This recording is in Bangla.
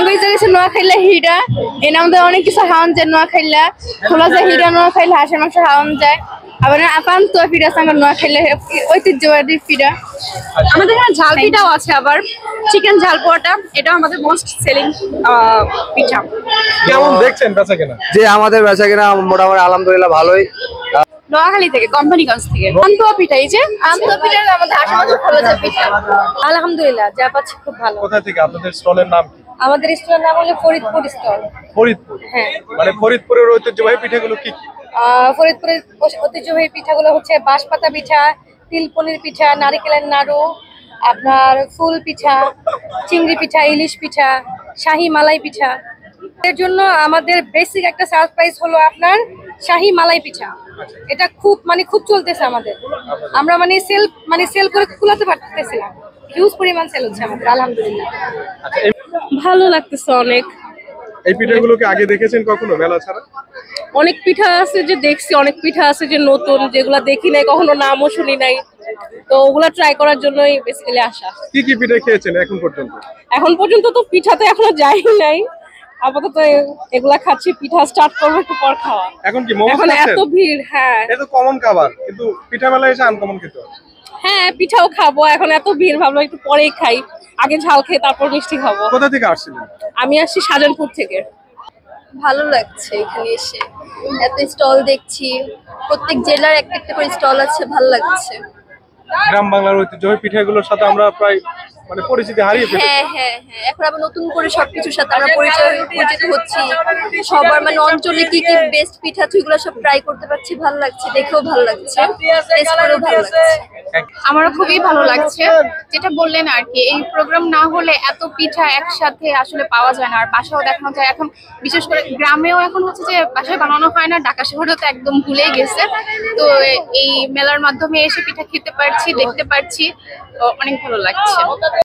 বেজে গেছে নোয়াখাইলা হিরা এর আমাদের অনেক কিছু খাওয়ান যায় নোয়াখাইলা খোলা যায় হিরা নোয়াখাইলা হাঁসের মাংস খাওয়ান যায় আবার আপান্ত পিঠা আছে আমার নোয়াখাইলা ঐতিহ্যবাহী পিঠা আমাদের এখানে ঝাল পিঠাও আছে আবার চিকেন ঝাল পোয়াটা এটা আমাদের মোস্ট সেলিং পিঠা। কেমন দেখছেন বেচাকেনা? যে আমাদের বেচাকেনা মোটামুটি আলহামদুলিল্লাহ ভালোই। নোয়াখালী থেকে কোম্পানিগঞ্জ থেকে পান্তুয়া পিঠা এই যে পান্তুয়া পিঠা আমাদের হাঁসের মাংস খোলা যায় পিঠা আলহামদুলিল্লাহ যা পাচ্ছি খুব ভালো। কোথা থেকে আপনাদের স্টলের নাম কি? আমাদের স্টলের নাম হলো ফরিদপুর স্টল। ফরিদপুর? হ্যাঁ। মানে ফরিদপুরের ঐতিহ্যবাহী পিঠাগুলো কি কি? ফরিদপুরের ঐতিহ্যবাহী পিঠাগুলো হচ্ছে বাঁশপাতা পিঠা, তিলপনির পিঠা, নারিকেলের নাড়ু, আপনার ফুল পিঠা, চিংড়ি পিঠা, ইলিশ পিঠা, শাহী মালাই পিঠা। এর জন্য আমাদের বেসিক একটা সারপ্রাইজ হলো আপনার শাহী মালাই পিঠা। এটা খুব চলতেছে আমাদের। আমরা সেল করে কুলাতে পারতেছি না, হিউজ পরিমাণ সেল হচ্ছে আমাদের আলহামদুলিল্লাহ। ভালো লাগতেছে অনেক। এই পিঠাগুলোকে আগে দেখেছেন কখনো মেলা ছাড়া? অনেক পিঠা আছে যে দেখছি, অনেক পিঠা আছে যে নতুন, যেগুলা দেখি নাই কখনো, নামও শুনি নাই, তো ওগুলা ট্রাই করার জন্যই বেসিক্যালি আসা। কি কি পিঠা খেয়েছেন এখন পর্যন্ত? এখন পর্যন্ত তো পিঠাতে এখনো যাই নাই, আপাতত এগুলা খাচ্ছি, পিঠা স্টার্ট করবো একটু পর খাওয়া। এখন কি মোমো এখন খাচ্ছেন? এত ভিড়। হ্যাঁ, এটা তো কমন খাবার, কিন্তু পিঠা মেলায় এসে আনকমন খেতে হবে। হ্যাঁ পিঠাও খাবো, এখন এত ভিড়, ভাবলাম একটু পরেই খাই, আগে ঝাল খেয়ে তারপর মিষ্টি খাবো। কোথা থেকে আসছিলেন? আমি আসছি শাহজাহানপুর থেকে। ভালো লাগছে এখানে এসে, এত স্টল দেখছি, প্রত্যেক জেলার একটা একটা করে স্টল আছে, ভালো লাগছে। গ্রাম বাংলার ঐতিহ্যবাহী পিঠাগুলোর সাথে আমরা প্রায় মানে পরিচিতি হারিয়ে ফেলেছি। হ্যাঁ, এখন আবার নতুন করে সবকিছুর সাথে আমরা পরিচিত হচ্ছি, সবার মানে অঞ্চলে কি কি বেস্ট পিঠা এগুলো সব ট্রাই করতে পারছি, ভালো লাগছে, দেখেও ভালো লাগছে, টেস্ট করেও ভালো লাগছে। আমারও খুবই ভালো লাগছে, যেটা বললেন আর কি, এই প্রোগ্রাম না হলে এত পিঠা একসাথে আসলে পাওয়া যায় না, আর বাসাও দেখানো যায়। এখন বিশেষ করে গ্রামেও এখন হচ্ছে যে বাসায় বানানো হয় না, ঢাকা শহরেও তো একদম ভুলেই গেছে। তো এই মেলার মাধ্যমে এসে পিঠা খেতে পারছি, দেখতে পারছি, অনেক ভালো লাগছে।